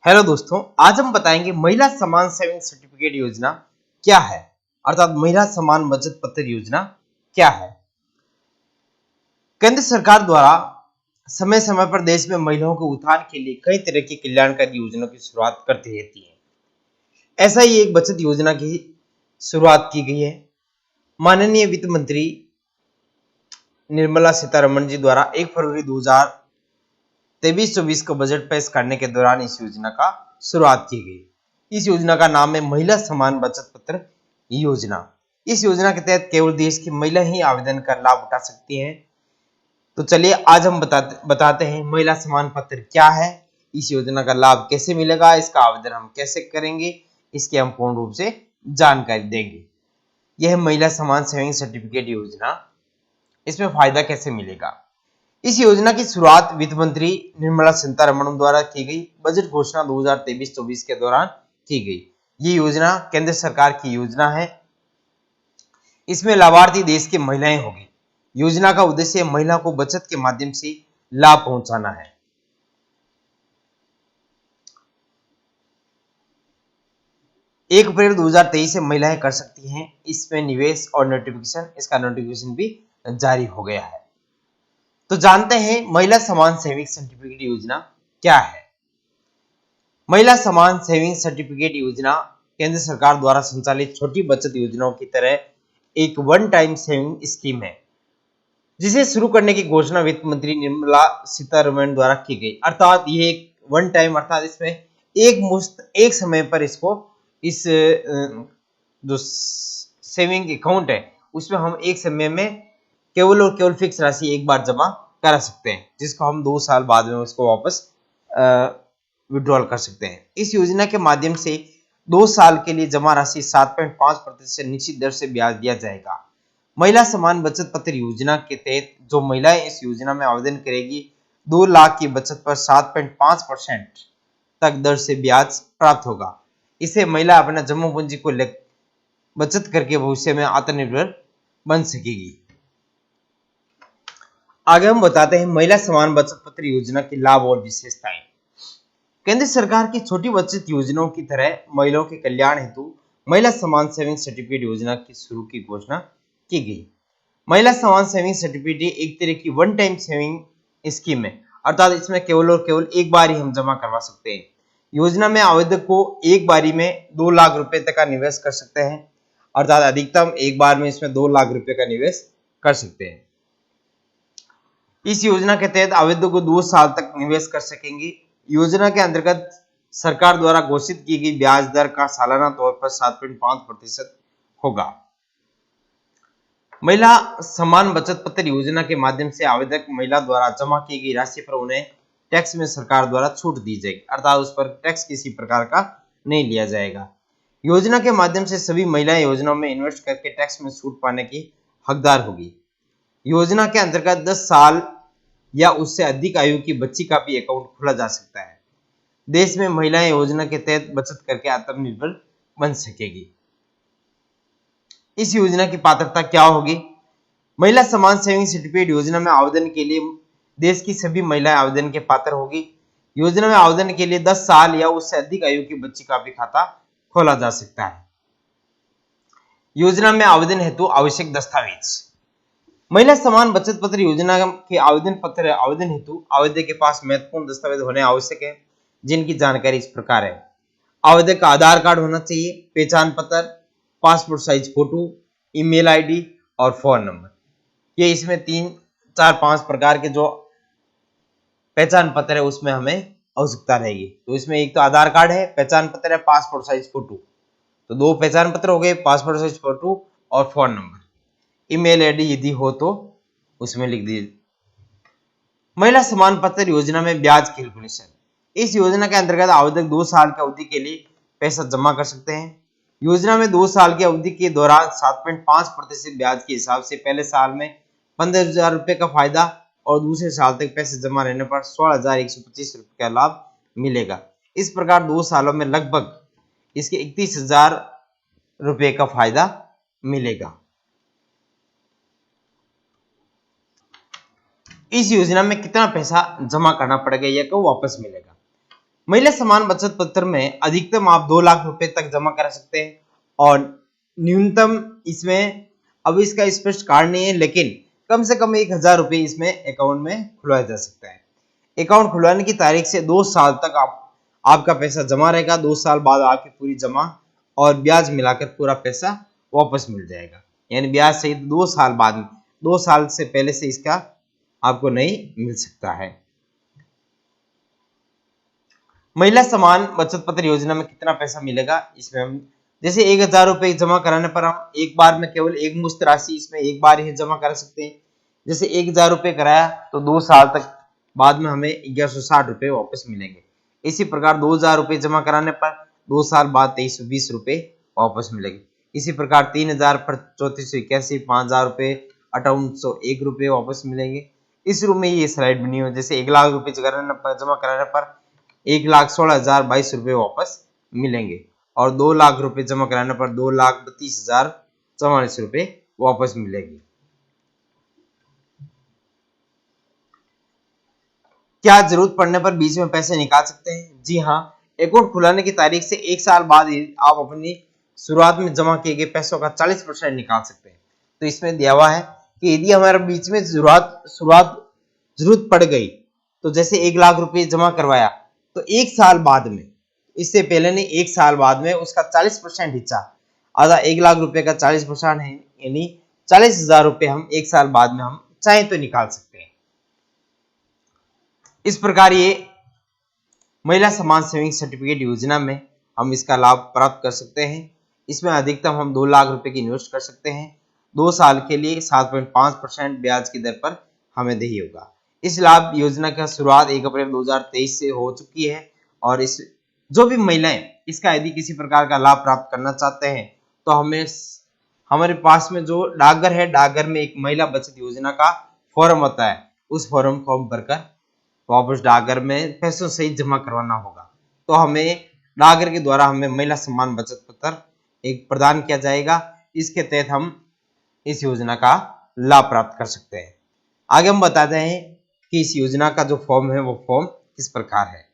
Hello दोस्तों, आज हम बताएंगे महिला सम्मान सेविंग सर्टिफिकेट योजना क्या है, अर्थात महिला सम्मान बचत पत्र योजना क्या है। केंद्र सरकार द्वारा समय समय पर देश में महिलाओं के उत्थान के लिए कई तरह की कल्याणकारी योजनाओं की शुरुआत करती रहती है। ऐसा ही एक बचत योजना की शुरुआत की गई है। माननीय वित्त मंत्री निर्मला सीतारमण जी द्वारा 1 फरवरी 2023-24 को बजट पेश करने के दौरान इस योजना का शुरुआत की गई। इस योजना का नाम है महिला सम्मान बचत पत्र योजना। इस योजना के तहत केवल देश की महिला ही आवेदन कर लाभ उठा सकती हैं। तो चलिए आज हम बताते हैं महिला सम्मान पत्र क्या है, इस योजना का लाभ कैसे मिलेगा, इसका आवेदन हम कैसे करेंगे, इसकी हम पूर्ण रूप से जानकारी देंगे। यह है महिला सम्मान सेविंग सर्टिफिकेट योजना। इसमें फायदा कैसे मिलेगा। इस योजना की शुरुआत वित्त मंत्री निर्मला सीतारमण द्वारा की गई बजट घोषणा 2023-24 के दौरान की गई। ये योजना केंद्र सरकार की योजना है। इसमें लाभार्थी देश की महिलाएं होगी। योजना का उद्देश्य महिला को बचत के माध्यम से लाभ पहुंचाना है। एक अप्रैल 2023 से महिलाएं कर सकती हैं इसमें निवेश और नोटिफिकेशन, इसका नोटिफिकेशन भी जारी हो गया है। तो जानते हैं महिला सम्मान सेविंग सर्टिफिकेट योजना क्या है। महिला सम्मान सेविंग सर्टिफिकेट योजना केंद्र सरकार द्वारा संचालित छोटी बचत योजनाओं की तरह एक वन टाइम सेविंग स्कीम है, जिसे शुरू करने की घोषणा वित्त मंत्री निर्मला सीतारमण द्वारा की गई। अर्थात ये एक वन टाइम, अर्थात इसमें एक मुश्त एक समय पर इसको इस जो सेविंग अकाउंट है उसमें हम एक समय में केवल और केवल फिक्स राशि एक बार जमा करा सकते हैं, जिसको हम 2 साल बाद में उसको वापस विड्रॉल कर सकते हैं। इस योजना के माध्यम से 2 साल के लिए जमा राशि 7.5% निश्चित दर से ब्याज दिया जाएगा। महिला सम्मान बचत पत्र योजना के तहत जो महिलाएं इस योजना में आवेदन करेगी 2 लाख की बचत पर 7.5% तक दर से ब्याज प्राप्त होगा। इसे महिला अपना जमा पूंजी को बचत करके भविष्य में आत्मनिर्भर बन सकेगी। आगे हम बताते हैं महिला सम्मान बचत पत्र योजना के लाभ और विशेषताएं। केंद्र सरकार की छोटी बचत योजनाओं की तरह महिलाओं के कल्याण हेतु महिला सम्मान सेविंग सर्टिफिकेट योजना की शुरू की घोषणा की गई। महिला सम्मान सेविंग सर्टिफिकेट एक तरह की वन टाइम सेविंग स्कीम है, अर्थात इसमें केवल और केवल एक बार ही हम जमा करवा सकते हैं। योजना में आवेदक को एक बारी में 2 लाख रुपए तक का निवेश कर सकते हैं, अर्थात अधिकतम एक बार में इसमें 2 लाख रुपए का निवेश कर सकते हैं। इस योजना के तहत आवेदक को 2 साल तक निवेश कर सकेंगे। योजना के अंतर्गत सरकार द्वारा घोषित की गई ब्याज दर का सालाना तौर पर 7.5% होगा। महिला सम्मान बचत पत्र योजना के माध्यम से आवेदक महिला द्वारा जमा की गई राशि पर उन्हें टैक्स में सरकार द्वारा छूट दी जाएगी, अर्थात उस पर टैक्स किसी प्रकार का नहीं लिया जाएगा। योजना के माध्यम से सभी महिलाएं योजनाओं में इन्वेस्ट करके टैक्स में छूट पाने की हकदार होगी। योजना के अंतर्गत 10 साल या उससे अधिक आयु की बच्ची का भी अकाउंट खोला जा सकता है। देश में महिलाएं योजना के तहत बचत करके आत्मनिर्भर बन सकेगी। इस योजना की पात्रता क्या होगी। महिला सम्मान सेविंग सर्टिफिकेट योजना में आवेदन के लिए देश की सभी महिलाएं आवेदन के पात्र होगी। योजना में आवेदन के लिए 10 साल या उससे अधिक आयु की बच्ची का भी खाता खोला जा सकता है। योजना में आवेदन हेतु आवश्यक दस्तावेज। महिला सम्मान बचत पत्र योजना के आवेदन हेतु आवेदक के पास महत्वपूर्ण दस्तावेज होने आवश्यक है, जिनकी जानकारी इस प्रकार है। आवेदक का आधार कार्ड होना चाहिए, पहचान पत्र, passport size photo, email ID और फोन नंबर। ये इसमें 3, 4, 5 प्रकार के जो पहचान पत्र है उसमें हमें आवश्यकता रहेगी। तो इसमें एक तो आधार कार्ड है, पहचान पत्र है, पासपोर्ट साइज फोटो, तो 2 पहचान पत्र हो गए, पासपोर्ट साइज फोटो और फोन नंबर। ईमेल आईडी यदि हो तो उसमें लिख दीजिए। महिला सम्मान पत्र योजना में ब्याज कैलकुलेशन। इस योजना के अंतर्गत आवेदक 2 साल की अवधि के लिए पैसा जमा कर सकते हैं। योजना में 2 साल की अवधि के दौरान 7.5% ब्याज के हिसाब से पहले साल में 15,000 रुपए का फायदा और दूसरे साल तक पैसे जमा रहने पर 16,125 रुपए का लाभ मिलेगा। इस प्रकार 2 सालों में लगभग इसके 31,000 रुपए का फायदा मिलेगा। इस योजना में कितना पैसा जमा करना पड़ेगा या कब वापस मिलेगा। महिला समान बचत पत्र में अधिकतम आप 2 लाख रुपए तक जमा करा सकते हैं और न्यूनतम इसमें अब इसका स्पष्ट कार्ड नहीं है, लेकिन कम से कम 1,000 रुपए इसमें अकाउंट में खुलवाया जा सकता है। अकाउंट खुलवाने की तारीख से 2 साल तक आपका पैसा जमा रहेगा। 2 साल बाद आपकी पूरी जमा और ब्याज मिलाकर पूरा पैसा वापस मिल जाएगा। यानी ब्याज सहित 2 साल बाद, 2 साल से पहले से इसका आपको नहीं मिल सकता है। महिला समान बचत पत्र योजना में कितना पैसा मिलेगा, इसमें हम जैसे 1,000 रुपए जमा कराने पर हम एक बार में केवल एक मुश्त राशि इसमें एक बार ही जमा करा सकते हैं। जैसे 1,000 रुपए कराया तो 2 साल तक बाद में हमें 1160 रुपए वापस मिलेंगे। इसी प्रकार 2,000 रुपए जमा कराने पर 2 साल बाद 2,320 रुपए वापस मिलेंगे। इसी प्रकार 3,000 पर 3481, 5,000 रुपए 5801 रुपए वापस मिलेंगे। इस रूप में ये स्लाइड बनी हो। जैसे 1 लाख रुपए जमा कराने पर 1,16,022 रुपए वापस मिलेंगे और 2 लाख रुपए जमा कराने पर 2,32,044 रुपए वापस मिलेगी। क्या जरूरत पड़ने पर बीच में पैसे निकाल सकते हैं? जी हाँ, अकाउंट खुलाने की तारीख से 1 साल बाद ही आप अपनी शुरुआत में जमा किए गए पैसों का 40% निकाल सकते हैं। तो इसमें दिया हुआ है कि यदि हमारे बीच में जरूरत पड़ गई, तो जैसे 1 लाख रुपए जमा करवाया तो 1 साल बाद में, इससे पहले नहीं, 1 साल बाद में उसका 40% हिस्सा, आधा 1 लाख रुपए का 40% है, यानी 40,000 रुपए हम 1 साल बाद में हम चाहे तो निकाल सकते हैं। इस प्रकार ये महिला समान सेविंग सर्टिफिकेट योजना में हम इसका लाभ प्राप्त कर सकते हैं। इसमें अधिकतम हम 2 लाख रुपए की इन्वेस्ट कर सकते हैं। 2 साल के लिए 7.5% ब्याज की दर पर हमें देय होगा। इस लाभ योजना का शुरुआत 1 अप्रैल 2023 से हो चुकी है और इस जो भी महिलाएं इसका यदि किसी प्रकार का लाभ प्राप्त करना चाहते हैं तो हमें हमारे पास में जो डाकघर है, डाकघर में एक महिला बचत योजना का फॉर्म होता है, उस फॉर्म को हम भरकर वापस डाकघर में पैसों सहित जमा करवाना होगा। तो हमें डाकघर के द्वारा हमें महिला सम्मान बचत पत्र एक प्रदान किया जाएगा। इसके तहत हम इस योजना का लाभ प्राप्त कर सकते हैं। आगे हम बताते हैं कि इस योजना का जो फॉर्म है वो फॉर्म किस प्रकार है।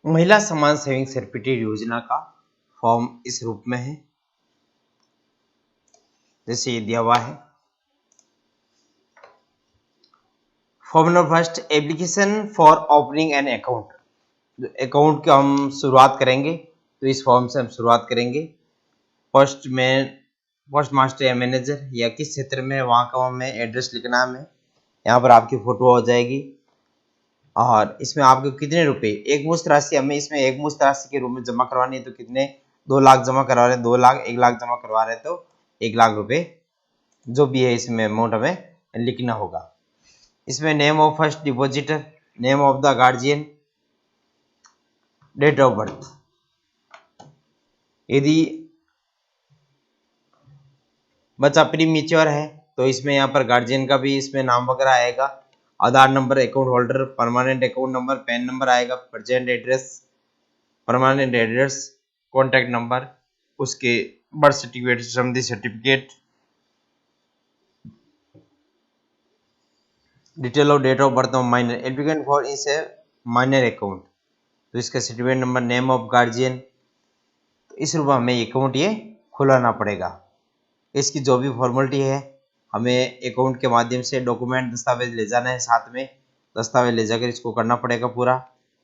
महिला सम्मान सेविंग सर्टिफिकेट योजना का फॉर्म इस रूप में है, जैसे ये दिया हुआ है। Form number first, application for opening an account. Account की हम शुरुआत करेंगे तो इस फॉर्म से हम शुरुआत करेंगे। पोस्ट मास्टर या मैनेजर या किस क्षेत्र में वहाँ का हमें एड्रेस लिखना है। यहाँ पर आपकी फोटो हो जाएगी और इसमें आपको कितने रुपए, एक मुश्त राशि हमें इसमें एक मुश्त राशि के रूप में जमा करवानी है। तो कितने, 2 लाख जमा करवा रहे हैं, 2 लाख, 1 लाख जमा करवा रहे हैं तो 1 लाख रुपए जो भी है इसमें अमाउंट हमें लिखना होगा। इसमें name of first depositor, name of the guardian, date of birth. यदि बच्चा प्री मैच्योर है तो इसमें यहाँ पर गार्जियन का भी इसमें नाम वगैरह आएगा। Aadhaar number, account holder, permanent account number, PAN number आएगा, present address, permanent address, contact number, उसके बर्थ सर्टिफिकेट, समझी certificate, detail of date of birth of minor, applicant for इस माइनर अकाउंट, तो इसका certificate number, name of guardian. तो इस रूप में हमें अकाउंट ये खुलाना पड़ेगा। इसकी जो भी फॉर्मेलिटी है, हमें अकाउंट के माध्यम से डॉक्यूमेंट, दस्तावेज ले जाना है, साथ में दस्तावेज ले जाकर इसको करना पड़ेगा पूरा।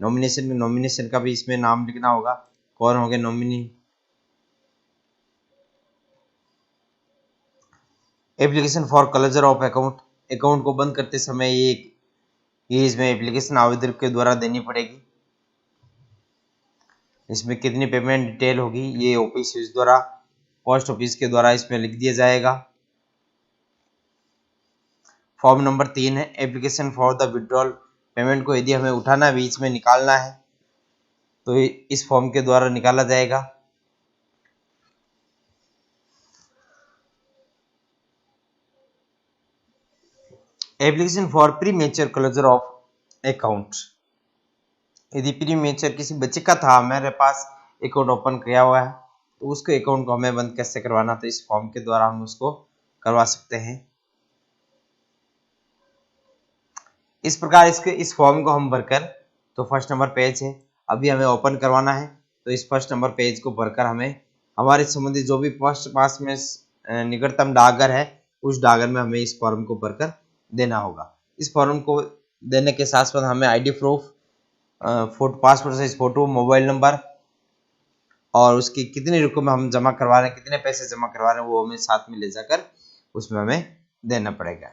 नॉमिनेशन का भी इसमें नाम लिखना होगा, कौन होंगे nominee. Application for closure of account, account को बंद करते समय ये इसमें एप्लीकेशन आवेदक के द्वारा देनी पड़ेगी। इसमें कितनी पेमेंट डिटेल होगी ये ऑफिस द्वारा, पोस्ट ऑफिस के द्वारा इसमें लिख दिया जाएगा। फॉर्म नंबर 3 है application for the withdrawal, payment को यदि हमें उठाना, बीच में निकालना है तो इस फॉर्म के द्वारा निकाला जाएगा। Application for premature closure of account, यदि प्री मैच्योर किसी बच्चे का था, मेरे पास अकाउंट ओपन किया हुआ है, तो उसके अकाउंट को हमें बंद कैसे करवाना, तो इस फॉर्म के द्वारा हम उसको करवा सकते हैं। इस प्रकार इस फॉर्म को हम भरकर तो फर्स्ट नंबर पेज है, अभी हमें ओपन करवाना है। तो इस फर्स्ट नंबर पेज को भरकर हमें हमारे संबंधित जो भी पोस्ट पास में निकटतम डाकघर है उस डाकघर में हमें इस फॉर्म को भरकर देना होगा। इस फॉर्म को देने के साथ साथ हमें ID proof, photo, passport size photo, mobile number और उसकी कितनी रकम हम जमा करवा रहे हैं, कितने पैसे जमा करवा रहे हैं, वो हमें साथ में ले जाकर उसमें हमें देना पड़ेगा।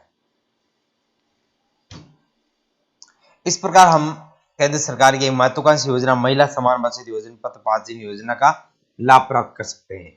इस प्रकार हम केंद्र सरकार की महत्वाकांक्षी योजना महिला समान बचत योजना पथ 5 योजना का लाभ प्राप्त कर सकते हैं।